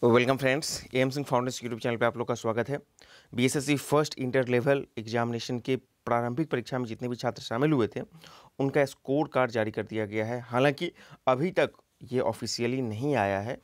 Welcome friends, M Singh foundation YouTube channel पे आप लोग का स्वागत है। BSSC first inter level examination के प्रारंभिक परीक्षा में जितने भी छात्र शामिल हुए थे उनका स्कोर कार्ड जारी कर दिया गया है। हालांकि अभी तक ये ऑफिशियली नहीं आया है।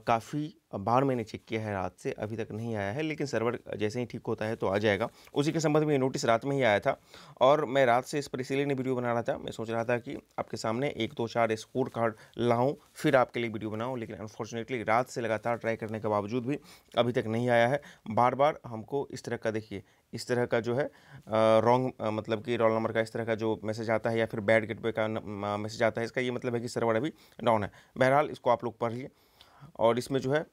काफ़ी बार मैंने चेक किया है, रात से अभी तक नहीं आया है, लेकिन सर्वर जैसे ही ठीक होता है तो आ जाएगा। उसी के संबंध में ये नोटिस रात में ही आया था और मैं रात से इस पर इसीलिए नहीं वीडियो बना रहा था। मैं सोच रहा था कि आपके सामने 1 2 4 स्कोर कार्ड लाऊं फिर आपके लिए वीडियो बनाऊं, लेकिन अनफॉर्चुनेटली रात से लगातार ट्राई करने के बावजूद भी अभी तक नहीं आया है। बार बार हमको इस तरह का, देखिए इस तरह का जो है रॉन्ग, मतलब कि रोल नंबर का इस तरह का जो मैसेज आता है या फिर बैड गेटवे का मैसेज आता है, इसका ये मतलब है कि सर्वर अभी डाउन है। बहरहाल इसको आप लोग पढ़ लिए। और इसमें जो है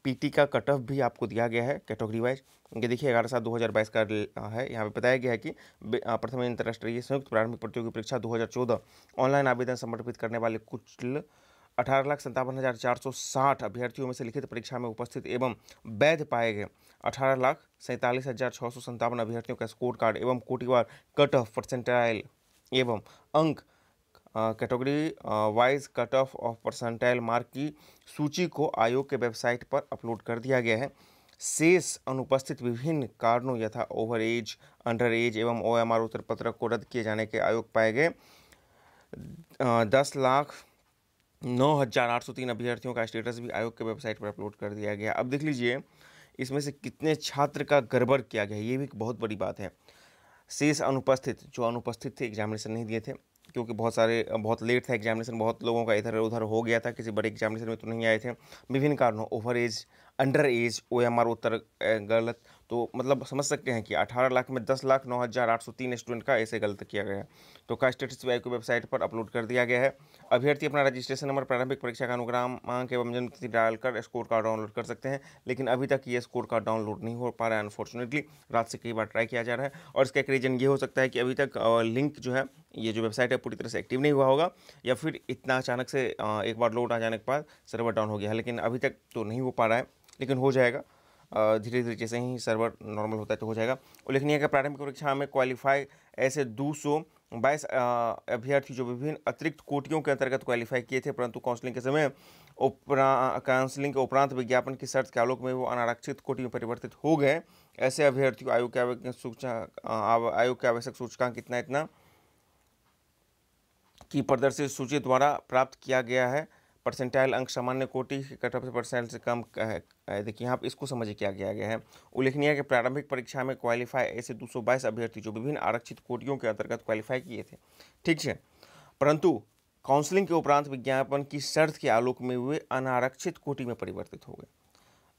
पीटी का कट ऑफ भी आपको दिया गया है कैटेगरी वाइज। ये देखिए 11/7/2022 का है। यहाँ पे बताया गया है कि प्रथम अंतर्राष्ट्रीय संयुक्त प्रारंभिक प्रतियोगी परीक्षा 2014 ऑनलाइन आवेदन समर्पित करने वाले कुल 18,57,460 अभ्यर्थियों में से लिखित परीक्षा में उपस्थित एवं वैध पाए गए 18,47,657 अभ्यर्थियों का स्कोर कार्ड एवं कोटिवार कट ऑफ परसेंटाइल एवं अंक category wise cut off percentile mark की सूची को आयोग के वेबसाइट पर अपलोड कर दिया गया है। शेष अनुपस्थित विभिन्न कारणों यथा ओवर एज, अंडर एज एवं ओएमआर उत्तर पत्रक को रद्द किए जाने के आयोग पाए गए 10,09,803 अभ्यर्थियों का स्टेटस भी आयोग के वेबसाइट पर अपलोड कर दिया गया। अब देख लीजिए इसमें से कितने छात्र का गड़बड़ किया गया है, ये भी एक बहुत बड़ी बात है। शेष अनुपस्थित, जो अनुपस्थित थे, एग्जामिनेशन नहीं दिए थे, क्योंकि बहुत लेट था एग्जामिनेशन, बहुत लोगों का इधर उधर हो गया था, किसी बड़े एग्जामिनेशन में तो नहीं आए थे विभिन्न कारणों, over age, under age, OMR उत्तर गलत। तो मतलब समझ सकते हैं कि 18 लाख में 10,09,803 स्टूडेंट का ऐसे गलत किया गया है। तो का स्टेटस भी आयोग की वेबसाइट पर अपलोड कर दिया गया है। अभ्यर्थी अपना रजिस्ट्रेशन नंबर, प्रारंभिक परीक्षा का अनुक्रमांक एवं जन्मतिथि डालकर स्कोर कार्ड डाउनलोड कर सकते हैं, लेकिन अभी तक ये स्कोर कार्ड डाउनलोड नहीं हो पा रहा है अनफॉर्चुनेटली। रात से कई बार ट्राई किया जा रहा है और इसका एक रीजन ये हो सकता है कि अभी तक लिंक जो है, ये जो वेबसाइट है, पूरी तरह से एक्टिव नहीं हुआ होगा, या फिर इतना अचानक से एक बार लोड आ जाने के बाद सर्वर डाउन हो गया है। लेकिन अभी तक तो नहीं हो पा रहा है, लेकिन हो जाएगा धीरे धीरे, जैसे ही सर्वर नॉर्मल होता है तो हो जाएगा। उल्लेखनीय है कि प्रारंभिक परीक्षा में क्वालिफाई ऐसे 222 अभ्यर्थी जो विभिन्न अतिरिक्त कोटियों के अंतर्गत क्वालिफाई किए थे, परंतु काउंसलिंग के समय काउंसलिंग के उपरांत विज्ञापन की शर्त के आलोक में वो अनारक्षित कोटि में परिवर्तित हो गए। ऐसे अभ्यर्थियों आयोग के आवश्यक सूचकांक इतना इतना की प्रदर्शित सूची द्वारा प्राप्त किया गया है। परसेंटाइल अंक सामान्य कोटि के कट ऑफ परसेंट से कम है। देखिए यहाँ पर इसको समझिए क्या किया गया है। उल्लेखनीय है कि प्रारंभिक परीक्षा में क्वालिफाई ऐसे 222 अभ्यर्थी जो विभिन्न आरक्षित कोटियों के अंतर्गत क्वालिफाई किए थे, ठीक है, परंतु काउंसलिंग के उपरांत विज्ञापन की शर्त के आलोक में वे अनारक्षित कोटि में परिवर्तित हो गए।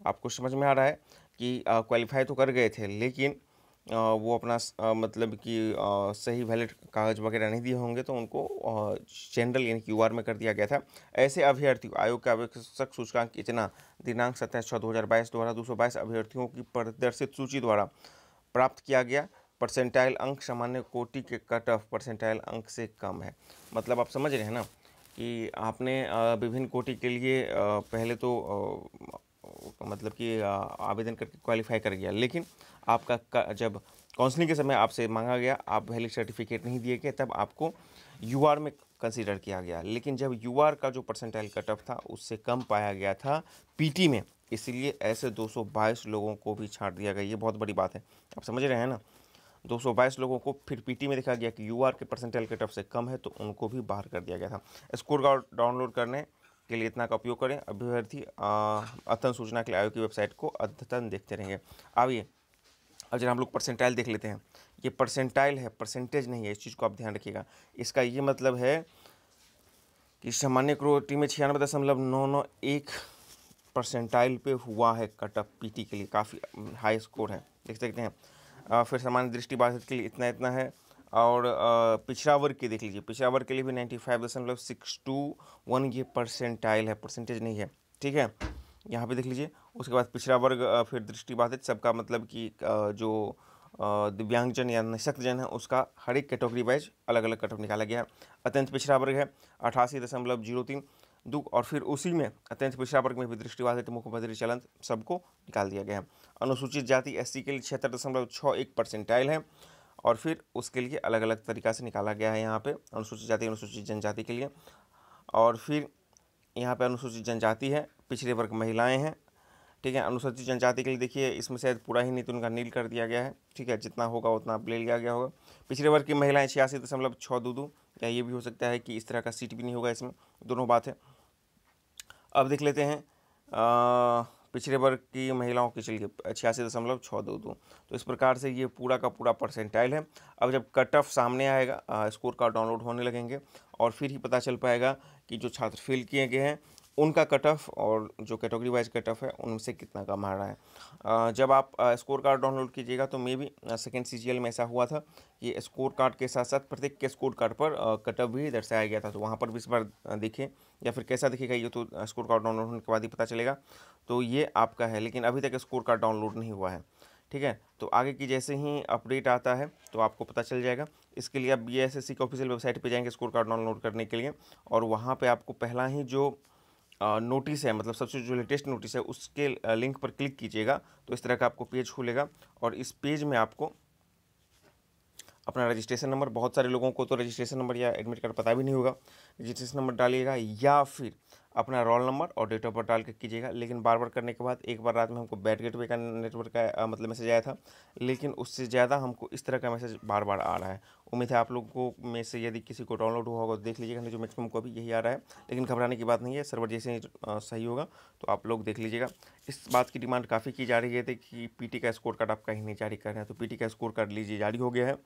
आपको समझ में आ रहा है कि क्वालिफाई तो कर गए थे, लेकिन वो अपना मतलब कि सही वैलिड कागज़ वगैरह नहीं दिए होंगे, तो उनको जनरल यानी क्यूआर में कर दिया गया था। ऐसे अभ्यर्थी आयोग का आवश्यक सूचकांक इतना दिनांक 27/6/2022 द्वारा 222 अभ्यर्थियों की प्रदर्शित सूची द्वारा प्राप्त किया गया। परसेंटाइल अंक सामान्य कोटि के कट ऑफ परसेंटाइल अंक से कम है। मतलब आप समझ रहे हैं ना कि आपने विभिन्न कोटि के लिए पहले तो मतलब कि आवेदन करके क्वालिफाई कर गया, लेकिन आपका जब काउंसलिंग के समय आपसे मांगा गया, आप वैलिड सर्टिफिकेट नहीं दिए गए, तब आपको यूआर में कंसीडर किया गया। लेकिन जब यूआर का जो परसेंटाइल कट ऑफ था उससे कम पाया गया था पीटी में, इसलिए ऐसे 222 लोगों को भी छांट दिया गया। ये बहुत बड़ी बात है, आप समझ रहे हैं ना। 222 लोगों को फिर पीटी में देखा गया कि यूआर के परसेंटाइल कट ऑफ से कम है, तो उनको भी बाहर कर दिया गया था। स्कोर कार्ड डाउनलोड करने के लिए इतना का उपयोग करें। अभ्यर्थी अद्यतन सूचना के लिए आयोग की वेबसाइट को अद्यतन देखते रहेंगे। आइए अब जरा हम लोग परसेंटाइल देख लेते हैं। ये परसेंटाइल है, परसेंटेज नहीं है, इस चीज़ को आप ध्यान रखिएगा। इसका ये मतलब है कि सामान्य कोटि में 96.991 परसेंटाइल पे हुआ है कट ऑफ पीटी के लिए, काफ़ी हाई स्कोर है, देख सकते हैं। फिर सामान्य दृष्टिबाधित के लिए इतना इतना है। और पिछड़ा वर्ग के देख लीजिए, पिछड़ा वर्ग के लिए भी 95.621 ये परसेंटाइल है, परसेंटेज नहीं है, ठीक है। यहाँ पे देख लीजिए। उसके बाद पिछड़ा वर्ग, फिर दृष्टिबाधित, सबका मतलब कि जो दिव्यांगजन या निःशक्तजन है उसका हर एक कैटेगरी वाइज अलग अलग कट ऑफ निकाला गया है। अत्यंत पिछड़ा वर्ग है 88.02 और फिर उसी में अत्यंत पिछड़ा वर्ग में भी दृष्टिबाधित, मुखबधिर, चलंत सबको निकाल दिया गया है। अनुसूचित जाति एससी के लिए 76.61 परसेंटाइल है और फिर उसके लिए अलग अलग तरीक़ा से निकाला गया है यहाँ पे, अनुसूचित जाति अनुसूचित जनजाति के लिए। और फिर यहाँ पे अनुसूचित जनजाति है, पिछड़े वर्ग महिलाएं हैं, ठीक है। अनुसूचित जनजाति के लिए देखिए इसमें शायद पूरा ही नहीं तो उनका नील कर दिया गया है, ठीक है, जितना होगा उतना आप ले लिया गया होगा। पिछड़े वर्ग की महिलाएं 86.622, या ये भी हो सकता है कि इस तरह का सीट भी नहीं होगा इसमें, दोनों बात है। अब देख लेते हैं पिछड़े वर्ग की महिलाओं की, चलिए 86.622, तो इस प्रकार से ये पूरा का पूरा परसेंटाइल है। अब जब कट ऑफ सामने आएगा, स्कोर कार्ड डाउनलोड होने लगेंगे और फिर ही पता चल पाएगा कि जो छात्र फेल किए गए हैं उनका कट ऑफ और जो कैटेगरी वाइज कट ऑफ है उनसे कितना कम आ रहा है। जब आप स्कोर कार्ड डाउनलोड कीजिएगा तो मे बी सेकेंड सीजीएल में ऐसा हुआ था कि स्कोर कार्ड के साथ साथ प्रत्येक के स्कोर कार्ड पर कट ऑफ भी दर्शाया गया था, तो वहाँ पर भी इस बार देखें, या फिर कैसा दिखेगा ये तो स्कोर कार्ड डाउनलोड होने के बाद ही पता चलेगा। तो ये आपका है, लेकिन अभी तक स्कोर कार्ड डाउनलोड नहीं हुआ है, ठीक है। तो आगे की जैसे ही अपडेट आता है तो आपको पता चल जाएगा। इसके लिए आप बीएसएससी की ऑफिशियल वेबसाइट पे जाएंगे स्कोर कार्ड डाउनलोड करने के लिए, और वहाँ पे आपको पहला ही जो नोटिस है, मतलब सबसे जो लेटेस्ट नोटिस है उसके लिंक पर क्लिक कीजिएगा तो इस तरह का आपको पेज खुलेगा, और इस पेज में आपको अपना रजिस्ट्रेशन नंबर, बहुत सारे लोगों को तो रजिस्ट्रेशन नंबर या एडमिट कार्ड पता भी नहीं होगा, रजिस्ट्रेशन नंबर डालिएगा या फिर अपना रोल नंबर और डेट ऑफ बर्थ डाल के कीजिएगा। लेकिन बार बार करने के बाद एक बार रात में हमको बैड गेटवे का नेटवर्क का मतलब मैसेज आया था, लेकिन उससे ज़्यादा हमको इस तरह का मैसेज बार बार आ रहा है। उम्मीद है आप लोगों में से यदि किसी को डाउनलोड हुआ होगा तो देख लीजिएगा, नहीं जो मैक्सिमम को अभी यही आ रहा है, लेकिन घबराने की बात नहीं है, सर्वर जैसे ही सही होगा तो आप लोग देख लीजिएगा। इस बात की डिमांड काफ़ी की जा रही है कि पीटी का स्कोर कार्ड आप कहीं नहीं जारी कर रहे हैं, तो पीटी का स्कोर कार्ड लीजिए, जारी हो गया है।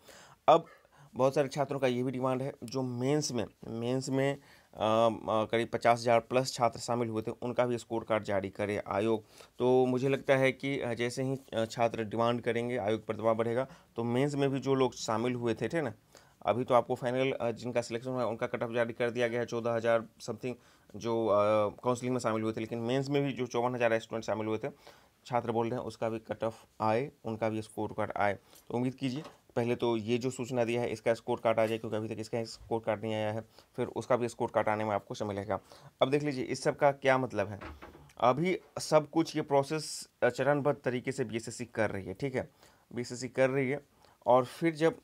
अब बहुत सारे छात्रों का ये भी डिमांड है जो मेंस में करीब 50,000 प्लस छात्र शामिल हुए थे, उनका भी स्कोर कार्ड जारी करे आयोग। तो मुझे लगता है कि जैसे ही छात्र डिमांड करेंगे, आयोग पर दबाव बढ़ेगा, तो मेंस में भी जो लोग शामिल हुए थे, ठीक ना, अभी तो आपको फाइनल जिनका सिलेक्शन हुआ है उनका कट ऑफ जारी कर दिया गया है 14,000 समथिंग जो काउंसलिंग में शामिल हुए थे, लेकिन मेंस में भी जो 54,000 स्टूडेंट शामिल हुए थे, छात्र बोल रहे हैं उसका भी कट ऑफ आए, उनका भी स्कोर कार्ड आए। तो उम्मीद कीजिए पहले तो ये जो सूचना दिया है इसका स्कोर कार्ड आ जाए, क्योंकि अभी तक इसका स्कोर कार्ड नहीं आया है, फिर उसका भी स्कोर कार्ड आने में आपको समय लगेगा। अब देख लीजिए इस सब का क्या मतलब है। अभी सब कुछ ये प्रोसेस चरणबद्ध तरीके से बीएसएससी कर रही है, ठीक है, बीएसएससी कर रही है, और फिर जब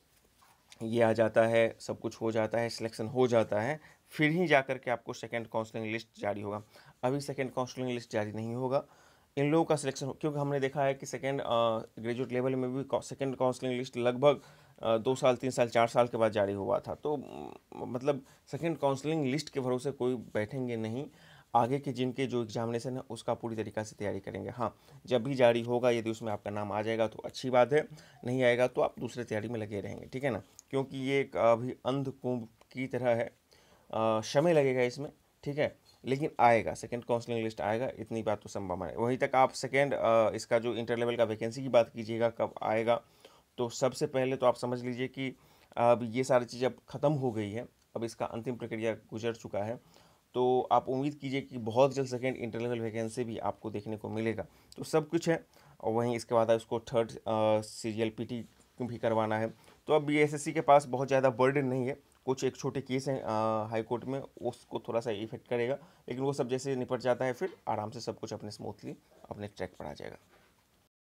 ये आ जाता है, सब कुछ हो जाता है, सिलेक्शन हो जाता है, फिर ही जा कर के आपको सेकेंड काउंसलिंग लिस्ट जारी होगा। अभी सेकेंड काउंसलिंग लिस्ट जारी नहीं होगा, इन लोगों का सिलेक्शन, क्योंकि हमने देखा है कि सेकेंड ग्रेजुएट लेवल में भी सेकेंड काउंसलिंग लिस्ट लगभग 2 साल 3 साल 4 साल के बाद जारी हुआ था। तो मतलब सेकेंड काउंसलिंग लिस्ट के भरोसे कोई बैठेंगे नहीं, आगे के जिनके जो एग्जामिनेशन है उसका पूरी तरीक़ा से तैयारी करेंगे। हाँ, जब भी जारी होगा यदि उसमें आपका नाम आ जाएगा तो अच्छी बात है, नहीं आएगा तो आप दूसरे तैयारी में लगे रहेंगे, ठीक है ना, क्योंकि ये एक अभी अंधकुंभ की तरह है, समय लगेगा इसमें, ठीक है, लेकिन आएगा, सेकेंड काउंसलिंग लिस्ट आएगा, इतनी बात तो संभव है। वहीं तक आप सेकेंड इसका जो इंटर लेवल का वैकेंसी की बात कीजिएगा कब आएगा, तो सबसे पहले तो आप समझ लीजिए कि अब ये सारी चीज़ अब ख़त्म हो गई है, अब इसका अंतिम प्रक्रिया गुजर चुका है, तो आप उम्मीद कीजिए कि बहुत जल्द सेकेंड इंटर लेवल वैकेंसी भी आपको देखने को मिलेगा। तो सब कुछ है, और वहीं इसके बाद उसको थर्ड सीजीएल पीटी भी करवाना है। तो अब बीएसएससी के पास बहुत ज़्यादा बर्डन नहीं है, कुछ एक छोटे केस हैं हाई कोर्ट में, उसको थोड़ा सा इफेक्ट करेगा, लेकिन वो सब जैसे निपट जाता है फिर आराम से सब कुछ अपने स्मूथली अपने ट्रैक पर आ जाएगा।